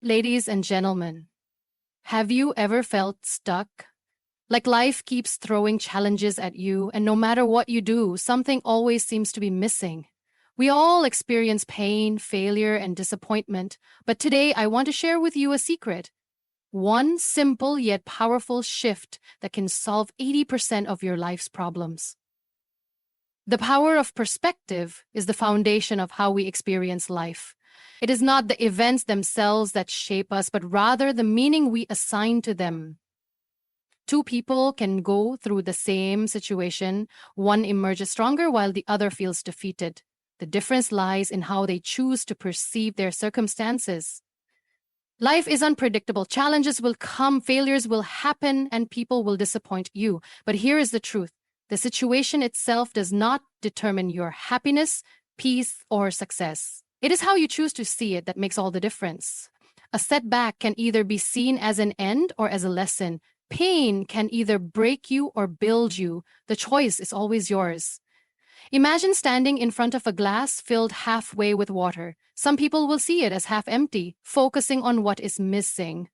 Ladies and gentlemen, have you ever felt stuck? Like life keeps throwing challenges at you, and no matter what you do, something always seems to be missing. We all experience pain, failure, and disappointment, but today I want to share with you a secret. One simple yet powerful shift that can solve 80% of your life's problems. The power of perspective is the foundation of how we experience life. It is not the events themselves that shape us, but rather the meaning we assign to them. Two people can go through the same situation. One emerges stronger while the other feels defeated. The difference lies in how they choose to perceive their circumstances. Life is unpredictable. Challenges will come, failures will happen, and people will disappoint you. But here is the truth. The situation itself does not determine your happiness, peace, or success. It is how you choose to see it that makes all the difference. A setback can either be seen as an end or as a lesson. Pain can either break you or build you. The choice is always yours. Imagine standing in front of a glass filled halfway with water. Some people will see it as half empty, focusing on what is missing.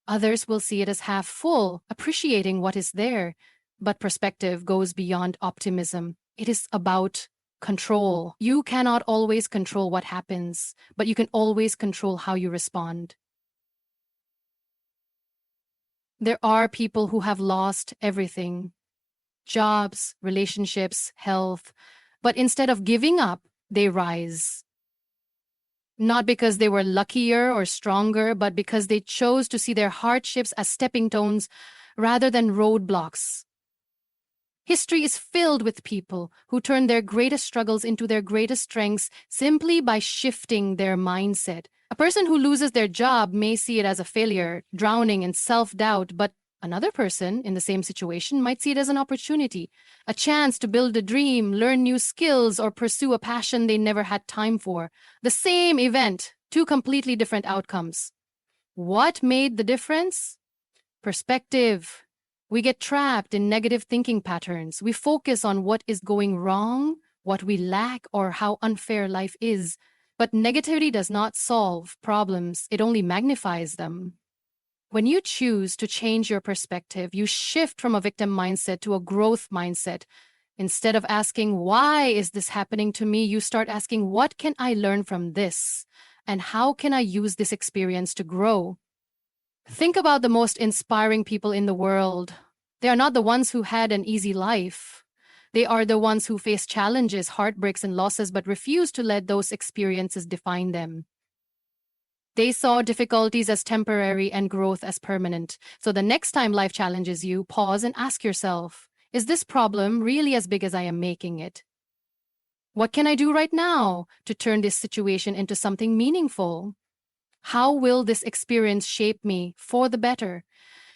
Others will see it as half full, appreciating what is there. But perspective goes beyond optimism. It is about control. You cannot always control what happens, but you can always control how you respond. There are people who have lost everything: jobs, relationships, health. But instead of giving up, they rise. Not because they were luckier or stronger, but because they chose to see their hardships as stepping stones rather than roadblocks. History is filled with people who turn their greatest struggles into their greatest strengths simply by shifting their mindset. A person who loses their job may see it as a failure, drowning in self-doubt, but another person in the same situation might see it as an opportunity, a chance to build a dream, learn new skills, or pursue a passion they never had time for. The same event, two completely different outcomes. What made the difference? Perspective. We get trapped in negative thinking patterns. We focus on what is going wrong, what we lack, or how unfair life is. But negativity does not solve problems, it only magnifies them. When you choose to change your perspective, you shift from a victim mindset to a growth mindset. Instead of asking, why is this happening to me? You start asking, what can I learn from this? And how can I use this experience to grow? Think about the most inspiring people in the world. They are not the ones who had an easy life. They are the ones who face challenges, heartbreaks, and losses, but refuse to let those experiences define them. They saw difficulties as temporary and growth as permanent. So the next time life challenges you, pause and ask yourself, is this problem really as big as I am making it? What can I do right now to turn this situation into something meaningful? How will this experience shape me for the better?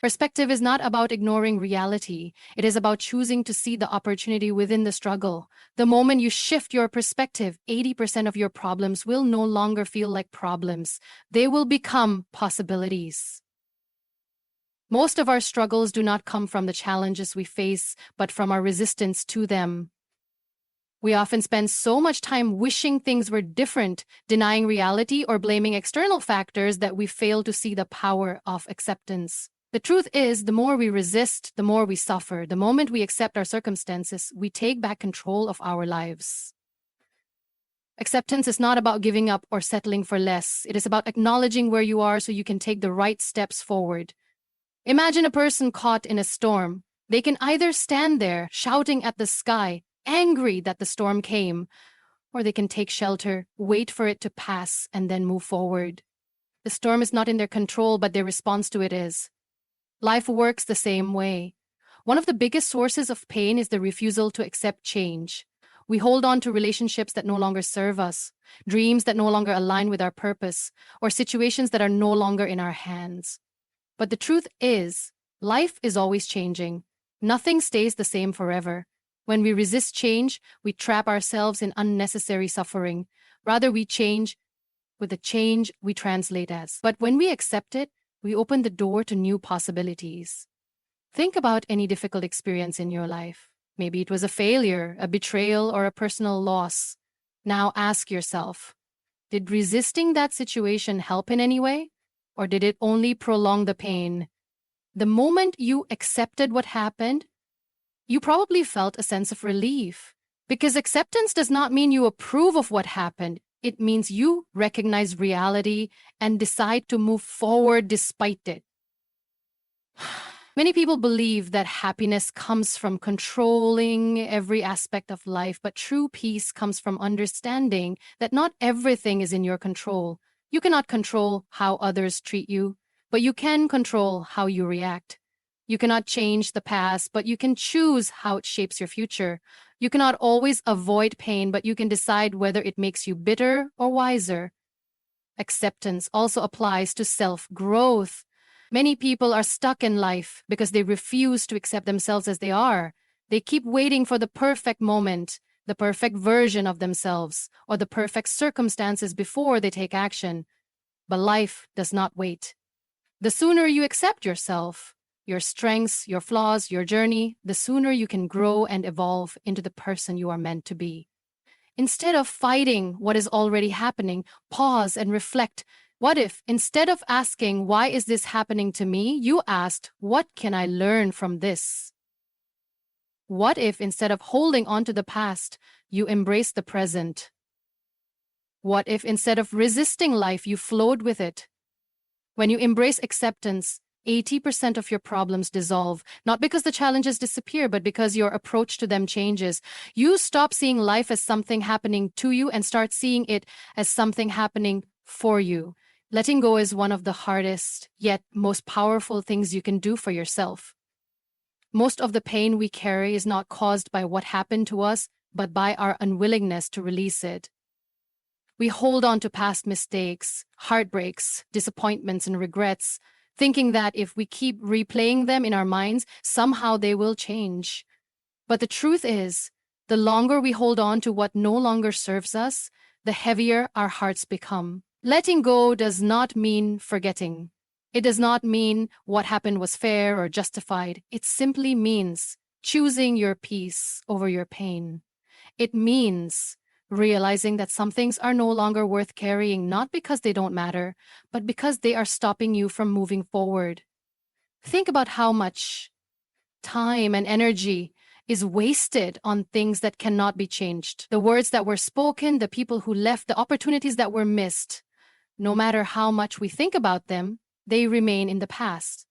Perspective is not about ignoring reality. It is about choosing to see the opportunity within the struggle. The moment you shift your perspective, 80% of your problems will no longer feel like problems. They will become possibilities. Most of our struggles do not come from the challenges we face, but from our resistance to them. We often spend so much time wishing things were different, denying reality, or blaming external factors that we fail to see the power of acceptance. The truth is, the more we resist, the more we suffer. The moment we accept our circumstances, we take back control of our lives. Acceptance is not about giving up or settling for less. It is about acknowledging where you are so you can take the right steps forward. Imagine a person caught in a storm. They can either stand there, shouting at the sky, angry that the storm came, or they can take shelter, wait for it to pass, and then move forward. The storm is not in their control, but their response to it is. Life works the same way. One of the biggest sources of pain is the refusal to accept change. We hold on to relationships that no longer serve us, dreams that no longer align with our purpose, or situations that are no longer in our hands. But the truth is, life is always changing. Nothing stays the same forever. When we resist change, we trap ourselves in unnecessary suffering. Rather, we change with the change we translate as. But when we accept it, we open the door to new possibilities. Think about any difficult experience in your life. Maybe it was a failure, a betrayal, or a personal loss. Now ask yourself, did resisting that situation help in any way? or did it only prolong the pain? The moment you accepted what happened, you probably felt a sense of relief. Because acceptance does not mean you approve of what happened. It means you recognize reality and decide to move forward despite it. Many people believe that happiness comes from controlling every aspect of life, but true peace comes from understanding that not everything is in your control. You cannot control how others treat you, but you can control how you react. You cannot change the past, but you can choose how it shapes your future. You cannot always avoid pain, but you can decide whether it makes you bitter or wiser. Acceptance also applies to self-growth. Many people are stuck in life because they refuse to accept themselves as they are. They keep waiting for the perfect moment, the perfect version of themselves, or the perfect circumstances before they take action. But life does not wait. The sooner you accept yourself, your strengths, your flaws, your journey, the sooner you can grow and evolve into the person you are meant to be. Instead of fighting what is already happening, pause and reflect. What if, instead of asking, why is this happening to me, you asked, what can I learn from this? What if, instead of holding on to the past, you embrace the present? What if, instead of resisting life, you flowed with it? When you embrace acceptance, 80% of your problems dissolve, not because the challenges disappear, but because your approach to them changes. You stop seeing life as something happening to you and start seeing it as something happening for you. Letting go is one of the hardest, yet most powerful things you can do for yourself. Most of the pain we carry is not caused by what happened to us, but by our unwillingness to release it. We hold on to past mistakes, heartbreaks, disappointments, and regrets, thinking that if we keep replaying them in our minds, somehow they will change. But the truth is, the longer we hold on to what no longer serves us, the heavier our hearts become. Letting go does not mean forgetting. It does not mean what happened was fair or justified. It simply means choosing your peace over your pain. It means realizing that some things are no longer worth carrying, not because they don't matter, but because they are stopping you from moving forward. Think about how much time and energy is wasted on things that cannot be changed. The words that were spoken, the people who left, the opportunities that were missed. No matter how much we think about them, they remain in the past.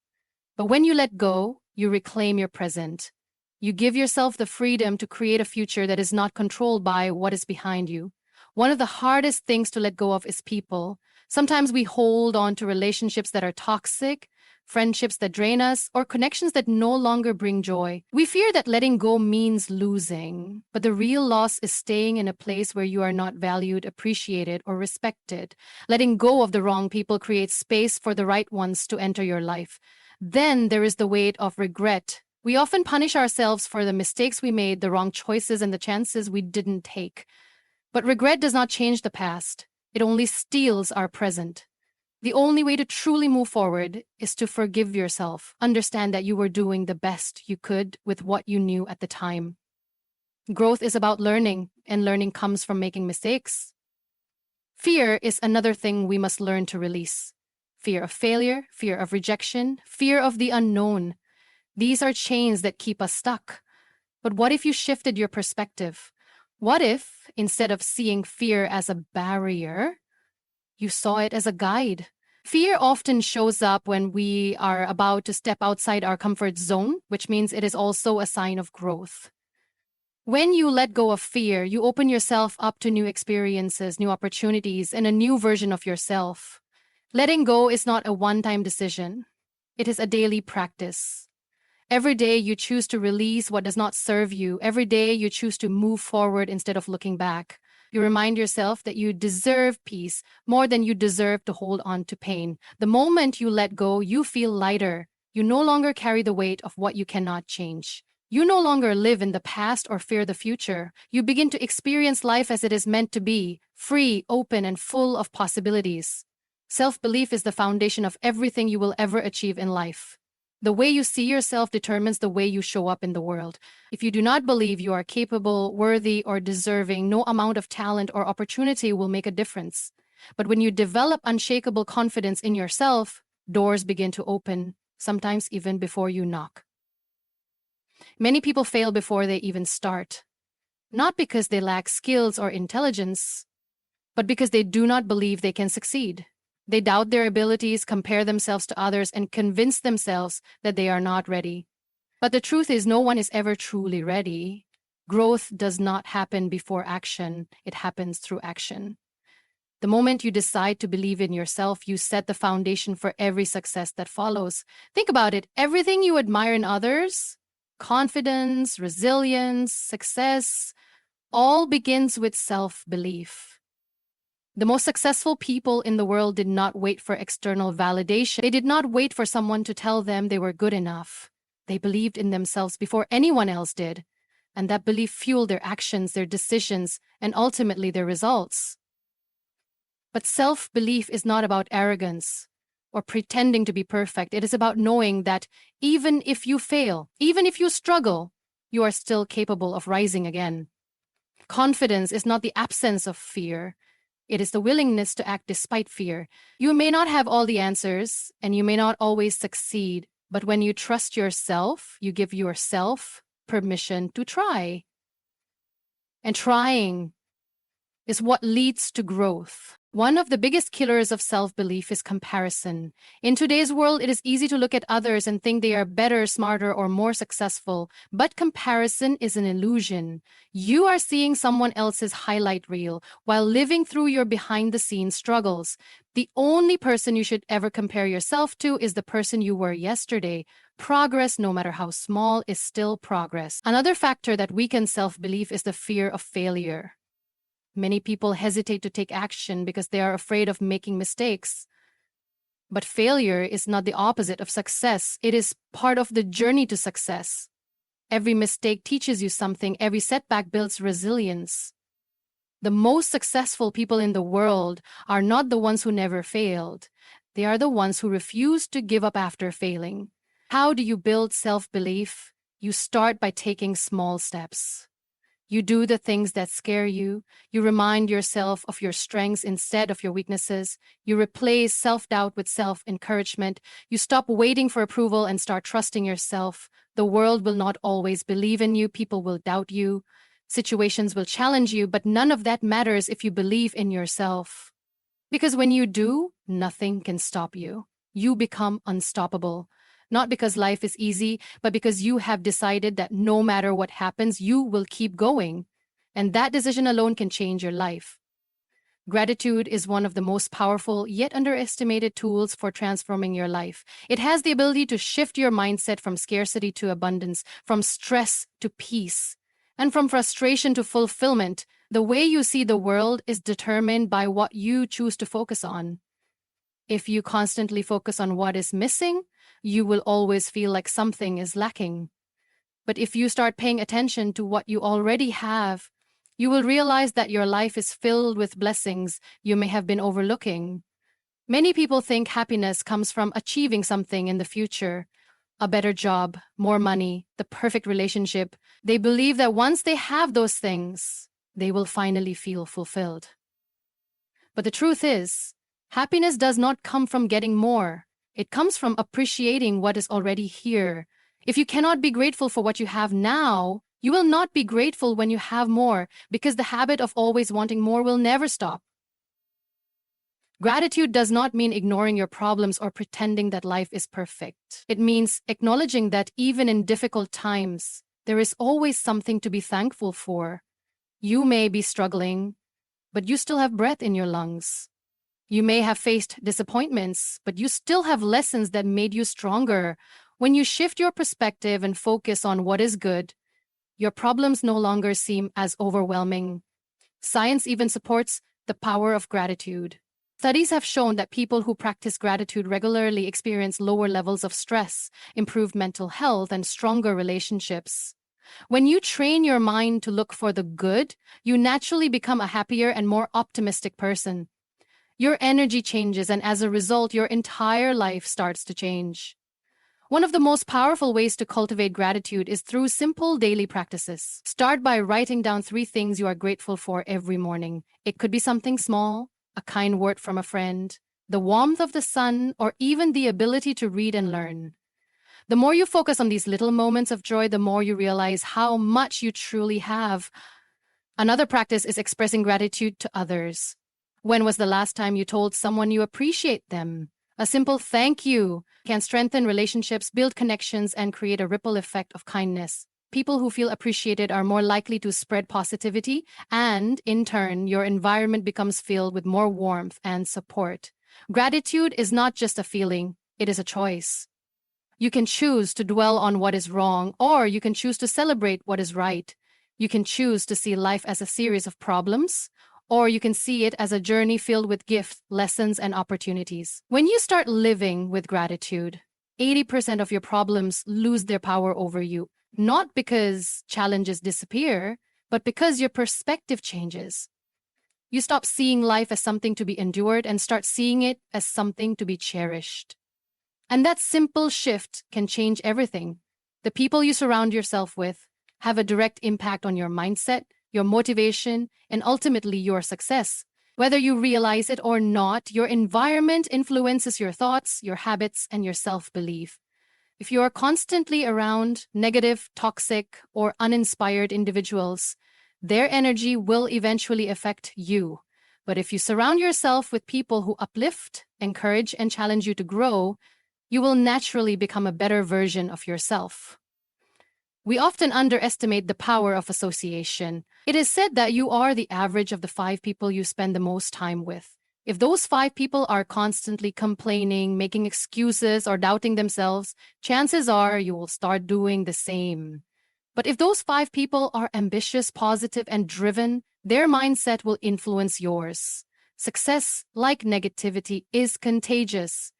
But when you let go, you reclaim your present. You give yourself the freedom to create a future that is not controlled by what is behind you. One of the hardest things to let go of is people. Sometimes we hold on to relationships that are toxic, friendships that drain us, or connections that no longer bring joy. We fear that letting go means losing, but the real loss is staying in a place where you are not valued, appreciated, or respected. Letting go of the wrong people creates space for the right ones to enter your life. Then there is the weight of regret. We often punish ourselves for the mistakes we made, the wrong choices, and the chances we didn't take. But regret does not change the past. It only steals our present. The only way to truly move forward is to forgive yourself. Understand that you were doing the best you could with what you knew at the time. Growth is about learning, and learning comes from making mistakes. Fear is another thing we must learn to release. Fear of failure, fear of rejection, fear of the unknown. These are chains that keep us stuck. But what if you shifted your perspective? What if, instead of seeing fear as a barrier, you saw it as a guide? Fear often shows up when we are about to step outside our comfort zone, which means it is also a sign of growth. When you let go of fear, you open yourself up to new experiences, new opportunities, and a new version of yourself. Letting go is not a one-time decision. It is a daily practice. Every day you choose to release what does not serve you. Every day you choose to move forward instead of looking back. You remind yourself that you deserve peace more than you deserve to hold on to pain. The moment you let go, you feel lighter. You no longer carry the weight of what you cannot change. You no longer live in the past or fear the future. You begin to experience life as it is meant to be, free, open, and full of possibilities. Self-belief is the foundation of everything you will ever achieve in life. The way you see yourself determines the way you show up in the world. If you do not believe you are capable, worthy, or deserving, no amount of talent or opportunity will make a difference. But when you develop unshakable confidence in yourself, doors begin to open, sometimes even before you knock. Many people fail before they even start, not because they lack skills or intelligence, but because they do not believe they can succeed. They doubt their abilities, compare themselves to others, and convince themselves that they are not ready. But the truth is, no one is ever truly ready. Growth does not happen before action, it happens through action. The moment you decide to believe in yourself, you set the foundation for every success that follows. Think about it. Everything you admire in others, confidence, resilience, success, all begins with self-belief. The most successful people in the world did not wait for external validation. They did not wait for someone to tell them they were good enough. They believed in themselves before anyone else did. And that belief fueled their actions, their decisions, and ultimately their results. But self-belief is not about arrogance or pretending to be perfect. It is about knowing that even if you fail, even if you struggle, you are still capable of rising again. Confidence is not the absence of fear. It is the willingness to act despite fear. You may not have all the answers, and you may not always succeed, but when you trust yourself, you give yourself permission to try. And trying is what leads to growth. One of the biggest killers of self-belief is comparison. In today's world, it is easy to look at others and think they are better, smarter, or more successful. But comparison is an illusion. You are seeing someone else's highlight reel while living through your behind-the-scenes struggles. The only person you should ever compare yourself to is the person you were yesterday. Progress, no matter how small, is still progress. Another factor that weakens self-belief is the fear of failure. Many people hesitate to take action because they are afraid of making mistakes. But failure is not the opposite of success. It is part of the journey to success. Every mistake teaches you something. Every setback builds resilience. The most successful people in the world are not the ones who never failed. They are the ones who refuse to give up after failing. How do you build self-belief? You start by taking small steps. You do the things that scare you. You remind yourself of your strengths instead of your weaknesses. You replace self-doubt with self-encouragement. You stop waiting for approval and start trusting yourself. The world will not always believe in you. People will doubt you. Situations will challenge you, but none of that matters if you believe in yourself. Because when you do, nothing can stop you. You become unstoppable. Not because life is easy, but because you have decided that no matter what happens, you will keep going. And that decision alone can change your life. Gratitude is one of the most powerful yet underestimated tools for transforming your life. It has the ability to shift your mindset from scarcity to abundance, from stress to peace, and from frustration to fulfillment. The way you see the world is determined by what you choose to focus on. If you constantly focus on what is missing, you will always feel like something is lacking. But if you start paying attention to what you already have, you will realize that your life is filled with blessings you may have been overlooking. Many people think happiness comes from achieving something in the future, a better job, more money, the perfect relationship. They believe that once they have those things, they will finally feel fulfilled. But the truth is, happiness does not come from getting more. It comes from appreciating what is already here. If you cannot be grateful for what you have now, you will not be grateful when you have more, because the habit of always wanting more will never stop. Gratitude does not mean ignoring your problems or pretending that life is perfect. It means acknowledging that even in difficult times, there is always something to be thankful for. You may be struggling, but you still have breath in your lungs. You may have faced disappointments, but you still have lessons that made you stronger. When you shift your perspective and focus on what is good, your problems no longer seem as overwhelming. Science even supports the power of gratitude. Studies have shown that people who practice gratitude regularly experience lower levels of stress, improved mental health, and stronger relationships. When you train your mind to look for the good, you naturally become a happier and more optimistic person. Your energy changes, and as a result, your entire life starts to change. One of the most powerful ways to cultivate gratitude is through simple daily practices. Start by writing down 3 things you are grateful for every morning. It could be something small, a kind word from a friend, the warmth of the sun, or even the ability to read and learn. The more you focus on these little moments of joy, the more you realize how much you truly have. Another practice is expressing gratitude to others. When was the last time you told someone you appreciate them? A simple thank you can strengthen relationships, build connections, and create a ripple effect of kindness. People who feel appreciated are more likely to spread positivity, and in turn, your environment becomes filled with more warmth and support. Gratitude is not just a feeling, it is a choice. You can choose to dwell on what is wrong, or you can choose to celebrate what is right. You can choose to see life as a series of problems, or you can see it as a journey filled with gifts, lessons, and opportunities. When you start living with gratitude, 80% of your problems lose their power over you, not because challenges disappear, but because your perspective changes. You stop seeing life as something to be endured and start seeing it as something to be cherished. And that simple shift can change everything. The people you surround yourself with have a direct impact on your mindset, your motivation, and ultimately your success. Whether you realize it or not, your environment influences your thoughts, your habits, and your self-belief. If you are constantly around negative, toxic, or uninspired individuals, their energy will eventually affect you. But if you surround yourself with people who uplift, encourage, and challenge you to grow, you will naturally become a better version of yourself. We often underestimate the power of association. It is said that you are the average of the 5 people you spend the most time with. If those 5 people are constantly complaining, making excuses, or doubting themselves, chances are you will start doing the same. But if those 5 people are ambitious, positive, and driven, their mindset will influence yours. Success, like negativity, is contagious.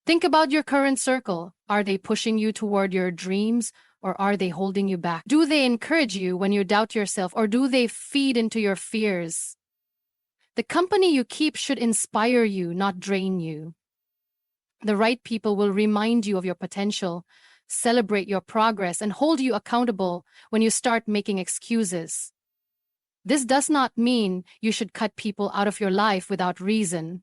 Think about your current circle. Are they pushing you toward your dreams, or are they holding you back? Do they encourage you when you doubt yourself, or do they feed into your fears? The company you keep should inspire you, not drain you. The right people will remind you of your potential, celebrate your progress, and hold you accountable when you start making excuses. This does not mean you should cut people out of your life without reason.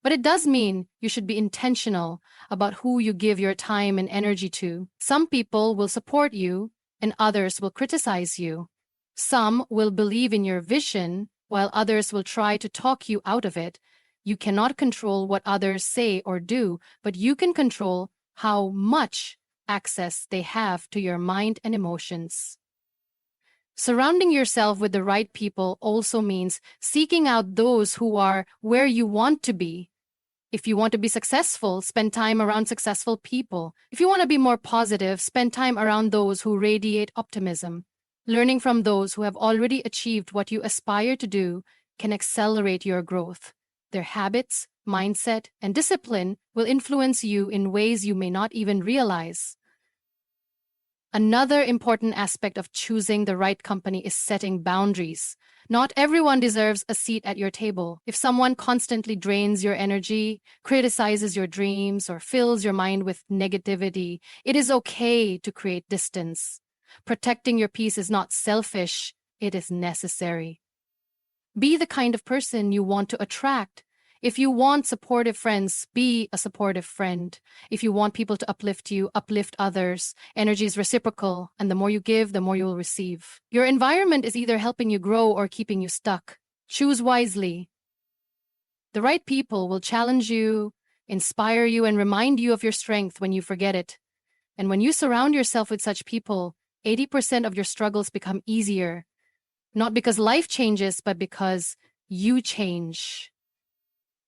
But it does mean you should be intentional about who you give your time and energy to. Some people will support you, and others will criticize you. Some will believe in your vision, while others will try to talk you out of it. You cannot control what others say or do, but you can control how much access they have to your mind and emotions. Surrounding yourself with the right people also means seeking out those who are where you want to be. If you want to be successful, spend time around successful people. If you want to be more positive, spend time around those who radiate optimism. Learning from those who have already achieved what you aspire to do can accelerate your growth. Their habits, mindset, and discipline will influence you in ways you may not even realize. Another important aspect of choosing the right company is setting boundaries. Not everyone deserves a seat at your table. If someone constantly drains your energy, criticizes your dreams, or fills your mind with negativity, it is okay to create distance. Protecting your peace is not selfish, it is necessary. Be the kind of person you want to attract. If you want supportive friends, be a supportive friend. If you want people to uplift you, uplift others. Energy is reciprocal, and the more you give, the more you will receive. Your environment is either helping you grow or keeping you stuck. Choose wisely. The right people will challenge you, inspire you, and remind you of your strength when you forget it. And when you surround yourself with such people, 80% of your struggles become easier. Not because life changes, but because you change.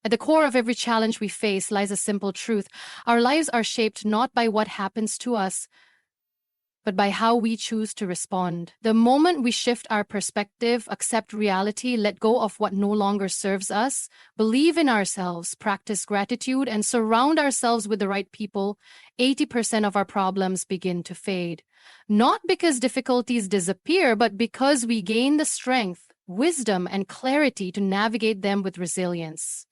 At the core of every challenge we face lies a simple truth. Our lives are shaped not by what happens to us, but by how we choose to respond. The moment we shift our perspective, accept reality, let go of what no longer serves us, believe in ourselves, practice gratitude, and surround ourselves with the right people, 80% of our problems begin to fade. Not because difficulties disappear, but because we gain the strength, wisdom, and clarity to navigate them with resilience.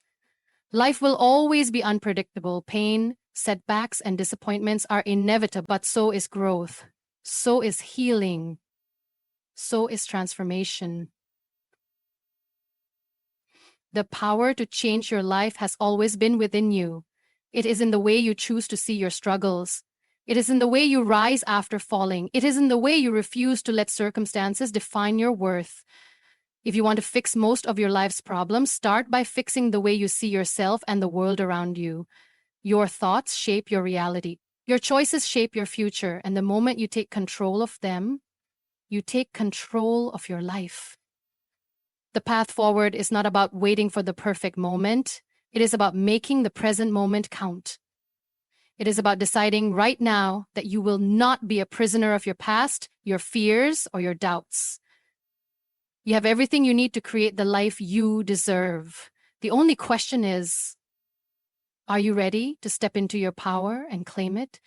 Life will always be unpredictable. Pain, setbacks, and disappointments are inevitable, but so is growth. So is healing. So is transformation. The power to change your life has always been within you. It is in the way you choose to see your struggles. It is in the way you rise after falling. It is in the way you refuse to let circumstances define your worth. If you want to fix most of your life's problems, start by fixing the way you see yourself and the world around you. Your thoughts shape your reality. Your choices shape your future, and the moment you take control of them, you take control of your life. The path forward is not about waiting for the perfect moment. It is about making the present moment count. It is about deciding right now that you will not be a prisoner of your past, your fears, or your doubts. You have everything you need to create the life you deserve. The only question is, are you ready to step into your power and claim it?